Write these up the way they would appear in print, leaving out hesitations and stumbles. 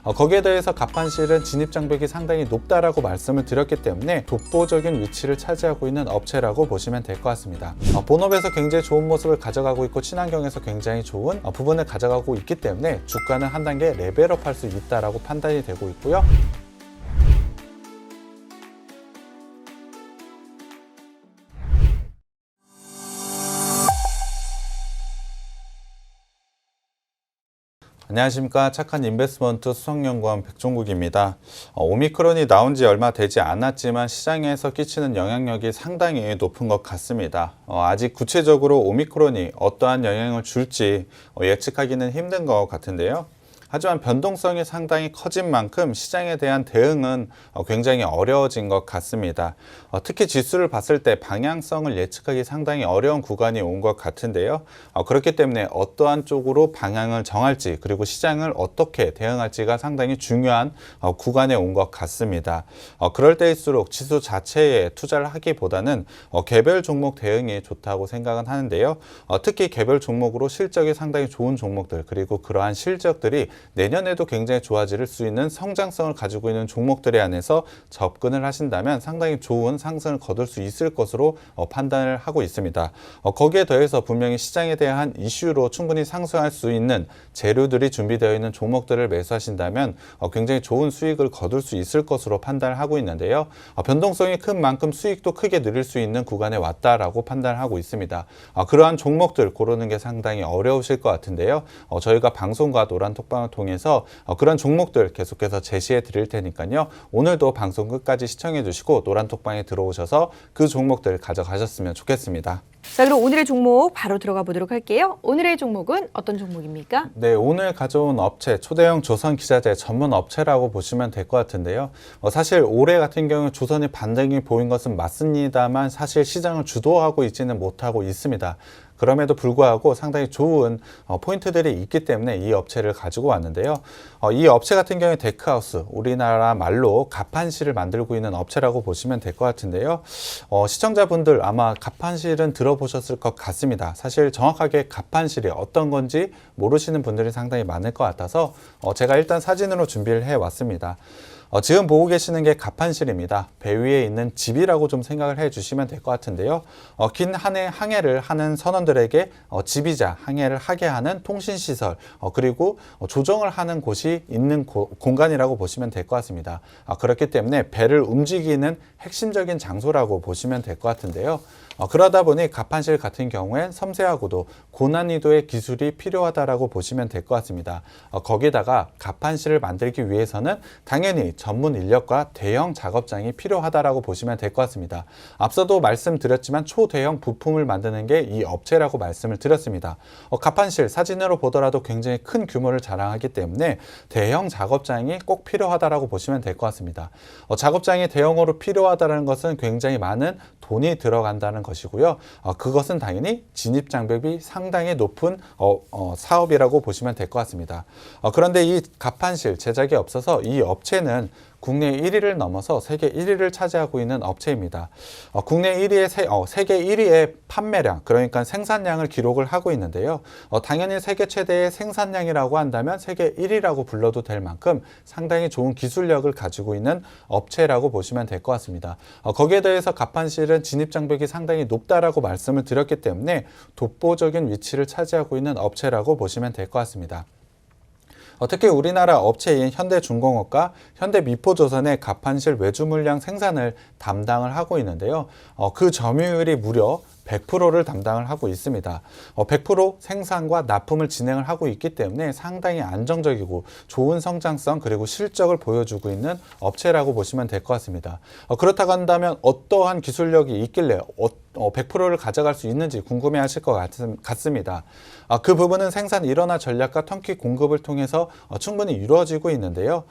거기에 대해서 가판실은 진입장벽이 상당히 높다라고 말씀을 드렸기 때문에 독보적인 위치를 차지하고 있는 업체라고 보시면 될 것 같습니다. 본업에서 굉장히 좋은 모습을 가져가고 있고 친환경에서 굉장히 좋은 부분을 가져가고 있기 때문에 주가는 한 단계 레벨업 할 수 있다라고 판단이 되고 있고요. 안녕하십니까. 착한 인베스트먼트 수석연구원 백종국입니다. 오미크론이 나온 지 얼마 되지 않았지만 시장에서 끼치는 영향력이 상당히 높은 것 같습니다. 아직 구체적으로 오미크론이 어떠한 영향을 줄지 예측하기는 힘든 것 같은데요. 하지만 변동성이 상당히 커진 만큼 시장에 대한 대응은 굉장히 어려워진 것 같습니다. 특히 지수를 봤을 때 방향성을 예측하기 상당히 어려운 구간이 온 것 같은데요. 그렇기 때문에 어떠한 쪽으로 방향을 정할지 그리고 시장을 어떻게 대응할지가 상당히 중요한 구간에 온 것 같습니다. 그럴 때일수록 지수 자체에 투자를 하기보다는 개별 종목 대응이 좋다고 생각은 하는데요. 특히 개별 종목으로 실적이 상당히 좋은 종목들 그리고 그러한 실적들이 내년에도 굉장히 좋아질 수 있는 성장성을 가지고 있는 종목들에 한해서 접근을 하신다면 상당히 좋은 상승을 거둘 수 있을 것으로 판단을 하고 있습니다. 거기에 더해서 분명히 시장에 대한 이슈로 충분히 상승할 수 있는 재료들이 준비되어 있는 종목들을 매수하신다면 굉장히 좋은 수익을 거둘 수 있을 것으로 판단을 하고 있는데요. 변동성이 큰 만큼 수익도 크게 누릴 수 있는 구간에 왔다라고 판단을 하고 있습니다. 그러한 종목들 고르는 게 상당히 어려우실 것 같은데요. 저희가 방송과 노란톡방을 통해서 그런 종목들 계속해서 제시해 드릴 테니까요. 오늘도 방송 끝까지 시청해 주시고 노란톡방에 들어오셔서 그 종목들 가져가셨으면 좋겠습니다. 자, 그럼 오늘의 종목 바로 들어가 보도록 할게요. 오늘의 종목은 어떤 종목입니까? 네, 오늘 가져온 업체 초대형 조선 기자재 전문 업체라고 보시면 될 것 같은데요. 사실 올해 같은 경우 조선이 반등이 보인 것은 맞습니다만 사실 시장을 주도하고 있지는 못하고 있습니다. 그럼에도 불구하고 상당히 좋은 포인트들이 있기 때문에 이 업체를 가지고 왔는데요. 이 업체 같은 경우에 데크하우스, 우리나라 말로 가판실을 만들고 있는 업체라고 보시면 될 것 같은데요. 시청자분들 아마 가판실은 들어보셨을 것 같습니다. 사실 정확하게 가판실이 어떤 건지 모르시는 분들이 상당히 많을 것 같아서 제가 일단 사진으로 준비를 해왔습니다. 지금 보고 계시는 게 가판실입니다. 배 위에 있는 집이라고 좀 생각을 해 주시면 될 것 같은데요. 긴 한 해 항해를 하는 선원들에게 집이자 항해를 하게 하는 통신시설 그리고 조정을 하는 곳이 있는 공간이라고 보시면 될 것 같습니다. 그렇기 때문에 배를 움직이는 핵심적인 장소라고 보시면 될 것 같은데요. 그러다 보니 가판실 같은 경우엔 섬세하고도 고난이도의 기술이 필요하다라고 보시면 될 것 같습니다. 거기다가 가판실을 만들기 위해서는 당연히 전문 인력과 대형 작업장이 필요하다라고 보시면 될 것 같습니다. 앞서도 말씀드렸지만 초대형 부품을 만드는 게 이 업체라고 말씀을 드렸습니다. 가판실 사진으로 보더라도 굉장히 큰 규모를 자랑하기 때문에 대형 작업장이 꼭 필요하다라고 보시면 될 것 같습니다. 작업장이 대형으로 필요하다는 것은 굉장히 많은 돈이 들어간다는 것이고요. 그것은 당연히 진입장벽이 상당히 높은 사업이라고 보시면 될 것 같습니다. 그런데 이 가판실 제작에 없어서 이 업체는 국내 1위를 넘어서 세계 1위를 차지하고 있는 업체입니다. 국내 1위의 세계 1위의 판매량, 그러니까 생산량을 기록을 하고 있는데요. 당연히 세계 최대의 생산량이라고 한다면 세계 1위라고 불러도 될 만큼 상당히 좋은 기술력을 가지고 있는 업체라고 보시면 될 것 같습니다. 거기에 대해서 가판실은 진입장벽이 상당히 높다라고 말씀을 드렸기 때문에 독보적인 위치를 차지하고 있는 업체라고 보시면 될 것 같습니다. 특히 우리나라 업체인 현대중공업과 현대미포조선의 가판실 외주 물량 생산을 담당을 하고 있는데요. 그 점유율이 무려 100%를 담당을 하고 있습니다. 100% 생산과 납품을 진행을 하고 있기 때문에 상당히 안정적이고 좋은 성장성 그리고 실적을 보여주고 있는 업체라고 보시면 될 것 같습니다. 그렇다고 한다면 어떠한 기술력이 있길래 100%를 가져갈 수 있는지 궁금해 하실 것 같습니다. 그 부분은 생산 일원화 전략과 턴키 공급을 통해서 충분히 이루어지고 있는데요.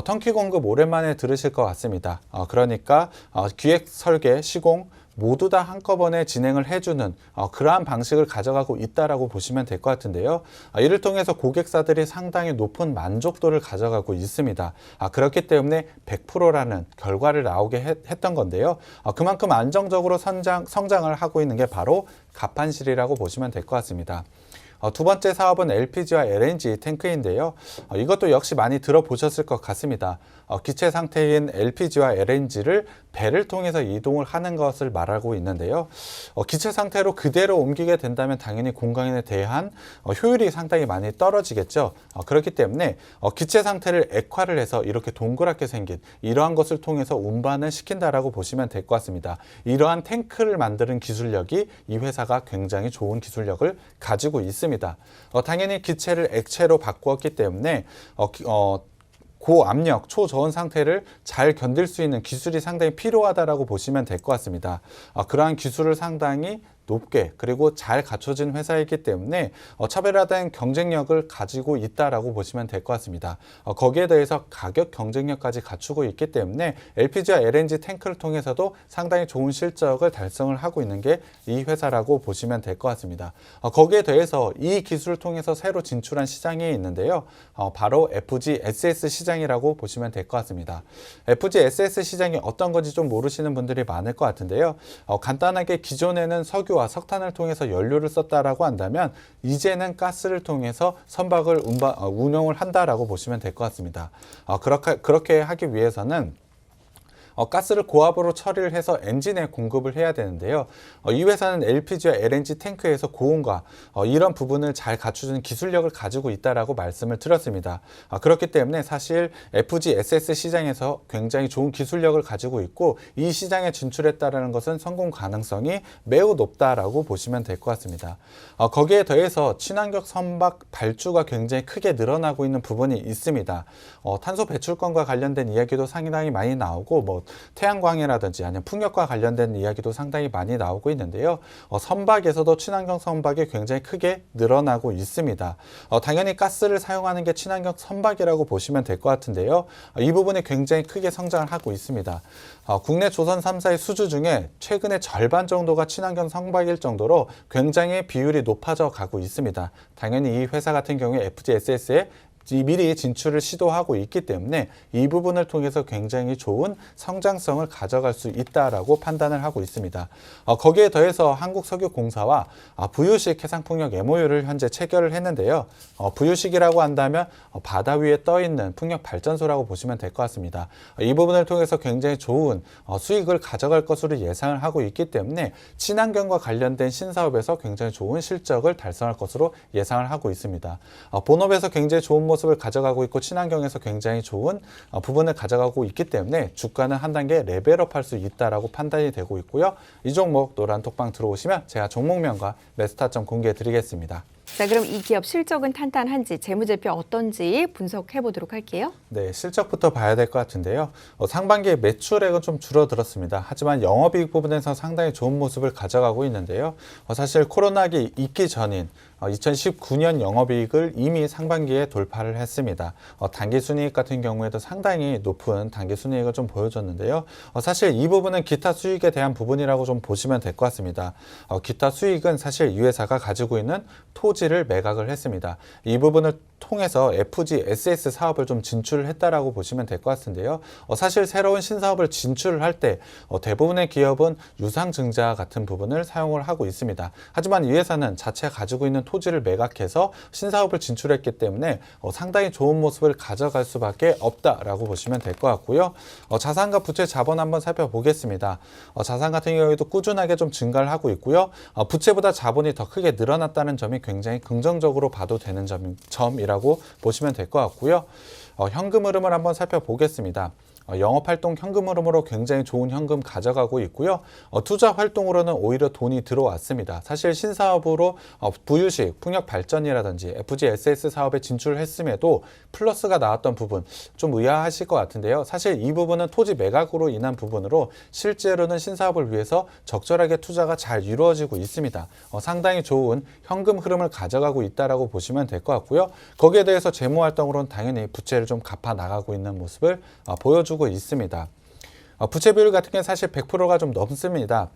턴키 공급 오랜만에 들으실 것 같습니다. 그러니까 기획, 설계, 시공 모두 다 한꺼번에 진행을 해주는 그러한 방식을 가져가고 있다라고 보시면 될 것 같은데요. 이를 통해서 고객사들이 상당히 높은 만족도를 가져가고 있습니다. 그렇기 때문에 100%라는 결과를 나오게 했던 건데요. 그만큼 안정적으로 성장을 하고 있는 게 바로 가판실이라고 보시면 될 것 같습니다. 두 번째 사업은 LPG와 LNG 탱크인데요. 이것도 역시 많이 들어보셨을 것 같습니다. 기체 상태인 LPG와 LNG를 배를 통해서 이동을 하는 것을 말하고 있는데요. 기체 상태로 그대로 옮기게 된다면 당연히 공간에 대한 효율이 상당히 많이 떨어지겠죠. 그렇기 때문에 기체 상태를 액화를 해서 이렇게 동그랗게 생긴 이러한 것을 통해서 운반을 시킨다라고 보시면 될 것 같습니다. 이러한 탱크를 만드는 기술력이 이 회사가 굉장히 좋은 기술력을 가지고 있습니다. 당연히 기체를 액체로 바꾸었기 때문에 고압력, 초저온 상태를 잘 견딜 수 있는 기술이 상당히 필요하다라고 보시면 될 것 같습니다. 그러한 기술을 상당히 높게 그리고 잘 갖춰진 회사이기 때문에 차별화된 경쟁력을 가지고 있다라고 보시면 될 것 같습니다. 거기에 대해서 가격 경쟁력까지 갖추고 있기 때문에 LPG와 LNG 탱크를 통해서도 상당히 좋은 실적을 달성을 하고 있는 게 이 회사라고 보시면 될 것 같습니다. 거기에 대해서 이 기술을 통해서 새로 진출한 시장이 있는데요. 바로 FGSS 시장이라고 보시면 될 것 같습니다. FGSS 시장이 어떤 건지 좀 모르시는 분들이 많을 것 같은데요. 간단하게 기존에는 석유와 석탄을 통해서 연료를 썼다라고 한다면 이제는 가스를 통해서 선박을 운영을 한다라고 보시면 될 것 같습니다. 그렇게 하기 위해서는 가스를 고압으로 처리를 해서 엔진에 공급을 해야 되는데요. 이 회사는 LPG와 LNG 탱크에서 고온과 이런 부분을 잘 갖추는 기술력을 가지고 있다라고 말씀을 드렸습니다. 그렇기 때문에 사실 FGSS 시장에서 굉장히 좋은 기술력을 가지고 있고 이 시장에 진출했다라는 것은 성공 가능성이 매우 높다라고 보시면 될 것 같습니다. 거기에 더해서 친환경 선박 발주가 굉장히 크게 늘어나고 있는 부분이 있습니다. 탄소 배출권과 관련된 이야기도 상당히 많이 나오고 태양광이라든지 아니면 풍력과 관련된 이야기도 상당히 많이 나오고 있는데요. 선박에서도 친환경 선박이 굉장히 크게 늘어나고 있습니다. 당연히 가스를 사용하는 게 친환경 선박이라고 보시면 될 것 같은데요. 이 부분이 굉장히 크게 성장을 하고 있습니다. 국내 조선 3사의 수주 중에 최근에 절반 정도가 친환경 선박일 정도로 굉장히 비율이 높아져 가고 있습니다. 당연히 이 회사 같은 경우에 FGSS에 미리 진출을 시도하고 있기 때문에 이 부분을 통해서 굉장히 좋은 성장성을 가져갈 수 있다라고 판단을 하고 있습니다. 거기에 더해서 한국석유공사와 부유식 해상풍력 MOU를 현재 체결을 했는데요. 부유식이라고 한다면 바다 위에 떠 있는 풍력 발전소라고 보시면 될 것 같습니다. 이 부분을 통해서 굉장히 좋은 수익을 가져갈 것으로 예상을 하고 있기 때문에 친환경과 관련된 신사업에서 굉장히 좋은 실적을 달성할 것으로 예상을 하고 있습니다. 본업에서 굉장히 좋은 모습을 가져가고 있고 친환경에서 굉장히 좋은 부분을 가져가고 있기 때문에 주가는 한 단계 레벨업할 수 있다라고 판단이 되고 있고요. 이 종목 노란톡방 들어오시면 제가 종목명과 매수타점 공개해 드리겠습니다. 자, 그럼 이 기업 실적은 탄탄한지 재무제표 어떤지 분석해 보도록 할게요. 네, 실적부터 봐야 될 것 같은데요. 상반기에 매출액은 좀 줄어들었습니다. 하지만 영업이익 부분에서 상당히 좋은 모습을 가져가고 있는데요. 사실 코로나기 있기 전인 2019년 영업이익을 이미 상반기에 돌파를 했습니다. 당기순이익 같은 경우에도 상당히 높은 당기순이익을 좀 보여줬는데요. 사실 이 부분은 기타 수익에 대한 부분이라고 좀 보시면 될 것 같습니다. 기타 수익은 사실 이 회사가 가지고 있는 토지를 매각을 했습니다. 이 부분을 통해서 FGSS 사업을 좀 진출을 했다라고 보시면 될 것 같은데요. 사실 새로운 신사업을 진출을 할 때 대부분의 기업은 유상증자 같은 부분을 사용을 하고 있습니다. 하지만 이 회사는 자체가 가지고 있는 토지를 매각해서 신사업을 진출했기 때문에 상당히 좋은 모습을 가져갈 수밖에 없다라고 보시면 될 것 같고요. 자산과 부채 자본 한번 살펴보겠습니다. 자산 같은 경우에도 꾸준하게 좀 증가를 하고 있고요. 부채보다 자본이 더 크게 늘어났다는 점이 굉장히 긍정적으로 봐도 되는 점이라고 보시면 될 것 같고요. 현금 흐름을 한번 살펴보겠습니다. 영업활동 현금 흐름으로 굉장히 좋은 현금 가져가고 있고요. 투자 활동으로는 오히려 돈이 들어왔습니다. 사실 신사업으로 부유식, 풍력 발전이라든지 FGSS 사업에 진출을 했음에도 플러스가 나왔던 부분 좀 의아하실 것 같은데요. 사실 이 부분은 토지 매각으로 인한 부분으로 실제로는 신사업을 위해서 적절하게 투자가 잘 이루어지고 있습니다. 상당히 좋은 현금 흐름을 가져가고 있다라고 보시면 될 것 같고요. 거기에 대해서 재무 활동으로는 당연히 부채를 좀 갚아 나가고 있는 모습을 보여주고 있습니다. 부채 비율 같은 게 사실 100%가 좀 넘습니다.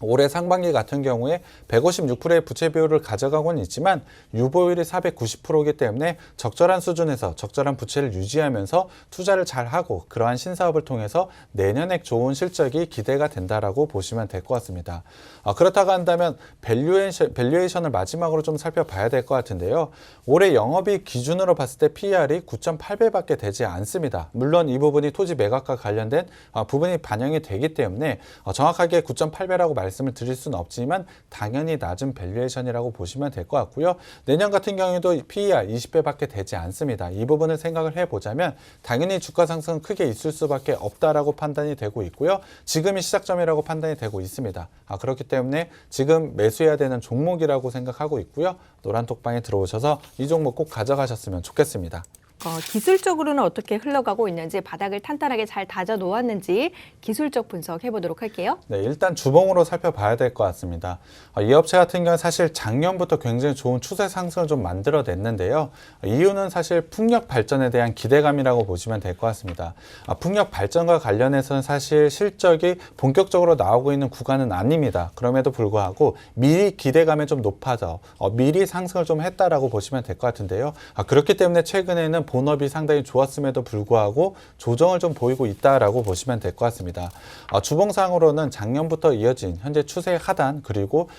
올해 상반기 같은 경우에 156%의 부채 비율을 가져가고는 있지만 유보율이 490%이기 때문에 적절한 수준에서 적절한 부채를 유지하면서 투자를 잘하고 그러한 신사업을 통해서 내년에 좋은 실적이 기대가 된다라고 보시면 될 것 같습니다. 그렇다고 한다면 밸류에이션을 마지막으로 좀 살펴봐야 될 것 같은데요. 올해 영업이익 기준으로 봤을 때 PER이 9.8배밖에 되지 않습니다. 물론 이 부분이 토지 매각과 관련된 부분이 반영이 되기 때문에 정확하게 9.8배라고 말씀을 드릴 수는 없지만 당연히 낮은 밸류에이션이라고 보시면 될 것 같고요. 내년 같은 경우에도 PER 20배밖에 되지 않습니다. 이 부분을 생각을 해보자면 당연히 주가 상승은 크게 있을 수밖에 없다라고 판단이 되고 있고요. 지금이 시작점이라고 판단이 되고 있습니다. 그렇기 때문에 지금 매수해야 되는 종목이라고 생각하고 있고요. 노란톡방에 들어오셔서 이 종목 꼭 가져가셨으면 좋겠습니다. 기술적으로는 어떻게 흘러가고 있는지, 바닥을 탄탄하게 잘 다져 놓았는지 기술적 분석해 보도록 할게요. 네, 일단 주봉으로 살펴봐야 될 것 같습니다. 이 업체 같은 경우는 사실 작년부터 굉장히 좋은 추세 상승을 좀 만들어냈는데요. 이유는 사실 풍력 발전에 대한 기대감이라고 보시면 될 것 같습니다. 풍력 발전과 관련해서는 사실 실적이 본격적으로 나오고 있는 구간은 아닙니다. 그럼에도 불구하고 미리 기대감이 좀 높아져 미리 상승을 좀 했다라고 보시면 될 것 같은데요. 그렇기 때문에 최근에는 본업이 상당히 좋았음에도 불구하고 조정을 좀 보이고 있다라고 보시면 될 것 같습니다. 주봉상으로는 작년부터 이어진 현재 추세 하단 그리고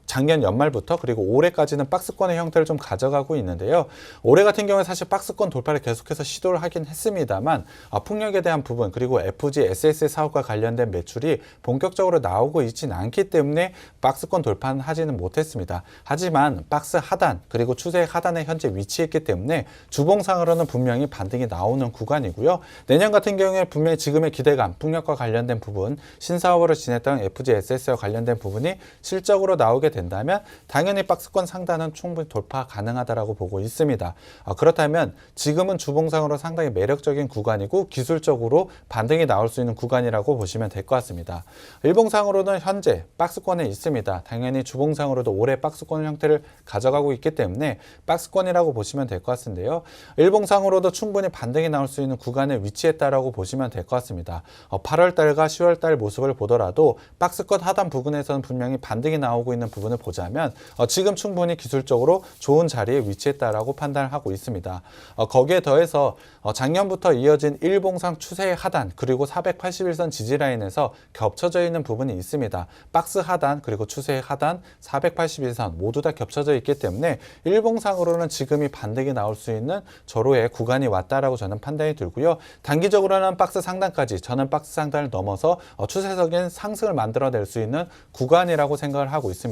작년 연말부터 그리고 올해까지는 박스권의 형태를 좀 가져가고 있는데요. 올해 같은 경우에 사실 박스권 돌파를 계속해서 시도를 하긴 했습니다만 풍력에 대한 부분 그리고 FG, SS 사업과 관련된 매출이 본격적으로 나오고 있진 않기 때문에 박스권 돌파는 하지는 못했습니다. 하지만 박스 하단 그리고 추세 하단에 현재 위치했기 때문에 주봉상으로는 분명히 반등이 나오는 구간이고요. 내년 같은 경우에 분명히 지금의 기대감, 풍력과 관련된 부분, 신사업으로 지냈던 FG, SS와 관련된 부분이 실적으로 나오게 된다면 당연히 박스권 상단은 충분히 돌파 가능하다라고 보고 있습니다. 그렇다면 지금은 주봉상으로 상당히 매력적인 구간이고 기술적으로 반등이 나올 수 있는 구간이라고 보시면 될 것 같습니다. 일봉상으로는 현재 박스권에 있습니다. 당연히 주봉상으로도 올해 박스권 형태를 가져가고 있기 때문에 박스권이라고 보시면 될 것 같은데요. 일봉상으로도 충분히 반등이 나올 수 있는 구간에 위치했다라고 보시면 될 것 같습니다. 8월달과 10월달 모습을 보더라도 박스권 하단 부근에서는 분명히 반등이 나오고 있는 부분을 보자면 지금 충분히 기술적으로 좋은 자리에 위치했다라고 판단을 하고 있습니다. 거기에 더해서 작년부터 이어진 일봉상 추세의 하단 그리고 481선 지지라인에서 겹쳐져 있는 부분이 있습니다. 박스 하단 그리고 추세의 하단 481선 모두 다 겹쳐져 있기 때문에 일봉상으로는 지금이 반등이 나올 수 있는 절호의 구간이 왔다라고 저는 판단이 들고요. 단기적으로는 박스 상단까지 저는 박스 상단을 넘어서 추세적인 상승을 만들어낼 수 있는 구간이라고 생각을 하고 있습니다.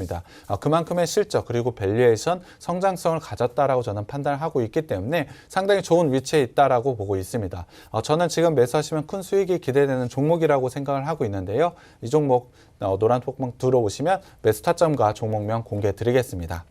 그만큼의 실적 그리고 밸류에이션 성장성을 가졌다라고 저는 판단을 하고 있기 때문에 상당히 좋은 위치에 있다라고 보고 있습니다. 저는 지금 매수하시면 큰 수익이 기대되는 종목이라고 생각을 하고 있는데요. 이 종목 노란 톡방 들어오시면 매수 타점과 종목명 공개해 드리겠습니다.